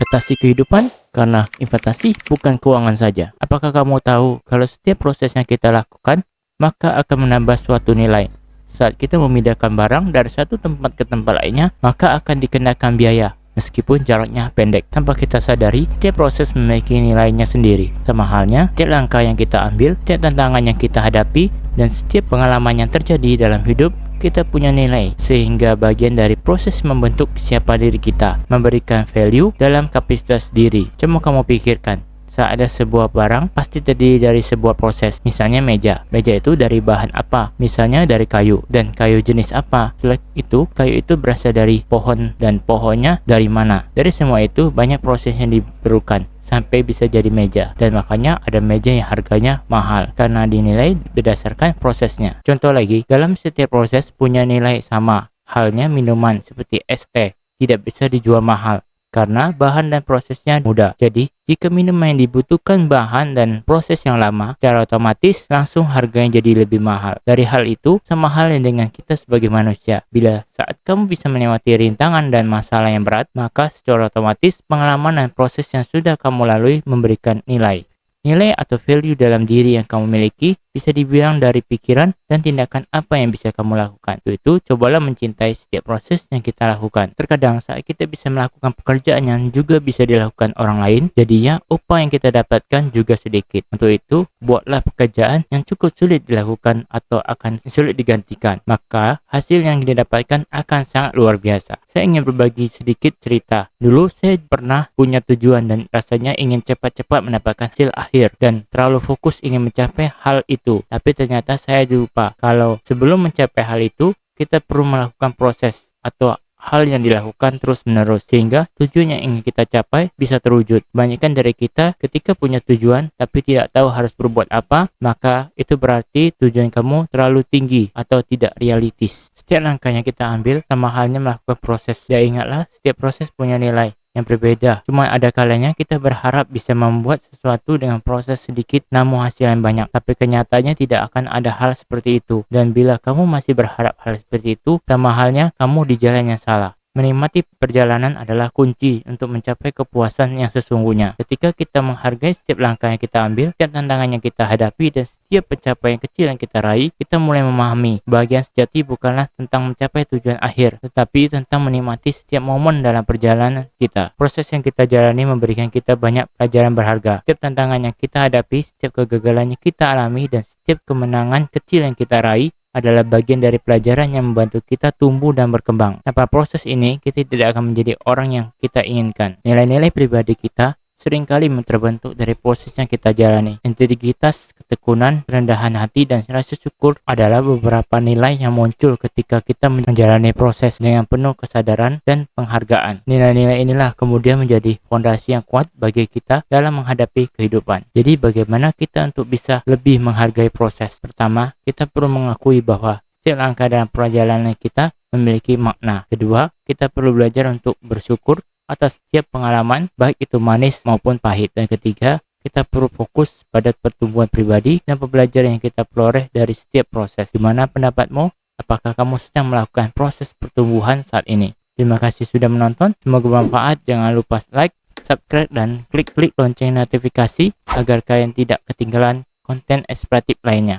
Investasi kehidupan, karena investasi bukan keuangan saja. Apakah kamu tahu kalau setiap proses yang kita lakukan maka akan menambah suatu nilai? Saat kita memindahkan barang dari satu tempat ke tempat lainnya, maka akan dikenakan biaya meskipun jaraknya pendek. Tanpa kita sadari, setiap proses memiliki nilainya sendiri. Sama halnya, setiap langkah yang kita ambil, setiap tantangan yang kita hadapi, dan setiap pengalaman yang terjadi dalam hidup, kita punya nilai, sehingga bagian dari proses membentuk siapa diri kita, memberikan value dalam kapasitas diri. Coba kamu pikirkan, saat ada sebuah barang pasti terdiri dari sebuah proses. Misalnya meja itu dari bahan apa? Misalnya dari kayu, dan kayu jenis apa? Setelah itu, kayu itu berasal dari pohon, dan pohonnya dari mana? Dari semua itu banyak proses yang diperlukan sampai bisa jadi meja, dan makanya ada meja yang harganya mahal karena dinilai berdasarkan prosesnya. Contoh lagi, dalam setiap proses punya nilai sama. Halnya minuman seperti es teh tidak bisa dijual mahal karena bahan dan prosesnya mudah. Jadi, jika minuman yang dibutuhkan bahan dan proses yang lama, secara otomatis langsung harganya jadi lebih mahal. Dari hal itu, sama halnya dengan kita sebagai manusia. Bila saat kamu bisa melewati rintangan dan masalah yang berat, maka secara otomatis pengalaman dan proses yang sudah kamu lalui memberikan nilai. Nilai atau value dalam diri yang kamu miliki bisa dibilang dari pikiran dan tindakan apa yang bisa kamu lakukan. Itu cobalah mencintai setiap proses yang kita lakukan. Terkadang saat kita bisa melakukan pekerjaan yang juga bisa dilakukan orang lain, jadinya upah yang kita dapatkan juga sedikit. Untuk itu, buatlah pekerjaan yang cukup sulit dilakukan atau akan sulit digantikan. Maka hasil yang didapatkan akan sangat luar biasa. Saya ingin berbagi sedikit cerita. Dulu saya pernah punya tujuan dan rasanya ingin cepat-cepat mendapatkan hasil akhir dan terlalu fokus ingin mencapai hal itu. Tapi ternyata saya lupa kalau sebelum mencapai hal itu, kita perlu melakukan proses atau hal yang dilakukan terus-menerus sehingga tujuan yang ingin kita capai bisa terwujud. Kebanyakan dari kita ketika punya tujuan tapi tidak tahu harus berbuat apa, maka itu berarti tujuan kamu terlalu tinggi atau tidak realistis. Setiap langkahnya kita ambil sama halnya melakukan proses. Ya ingatlah, setiap proses punya nilai yang berbeda. Cuma ada kalanya kita berharap bisa membuat sesuatu dengan proses sedikit namun hasil yang banyak. Tapi kenyataannya tidak akan ada hal seperti itu. Dan bila kamu masih berharap hal seperti itu, sama halnya kamu di jalan yang salah. Menikmati perjalanan adalah kunci untuk mencapai kepuasan yang sesungguhnya. Ketika kita menghargai setiap langkah yang kita ambil, setiap tantangan yang kita hadapi, dan setiap pencapaian kecil yang kita raih, kita mulai memahami bahagia sejati bukanlah tentang mencapai tujuan akhir, tetapi tentang menikmati setiap momen dalam perjalanan kita. Proses yang kita jalani memberikan kita banyak pelajaran berharga. Setiap tantangan yang kita hadapi, setiap kegagalan yang kita alami, dan setiap kemenangan kecil yang kita raih adalah bagian dari pelajaran yang membantu kita tumbuh dan berkembang. Tanpa proses ini, kita tidak akan menjadi orang yang kita inginkan. Nilai-nilai pribadi kita seringkali terbentuk dari proses yang kita jalani. Integritas, ketekunan, kerendahan hati, dan rasa syukur adalah beberapa nilai yang muncul ketika kita menjalani proses dengan penuh kesadaran dan penghargaan. Nilai-nilai inilah kemudian menjadi fondasi yang kuat bagi kita dalam menghadapi kehidupan. Jadi bagaimana kita untuk bisa lebih menghargai proses? Pertama, kita perlu mengakui bahwa setiap langkah dalam perjalanan kita memiliki makna. Kedua, kita perlu belajar untuk bersyukur atas setiap pengalaman, baik itu manis maupun pahit. Dan ketiga, kita perlu fokus pada pertumbuhan pribadi dan pembelajaran yang kita peroleh dari setiap proses. Gimana pendapatmu? Apakah kamu sedang melakukan proses pertumbuhan saat ini? Terima kasih sudah menonton, semoga bermanfaat. Jangan lupa like, subscribe, dan klik lonceng notifikasi agar kalian tidak ketinggalan konten inspiratif lainnya.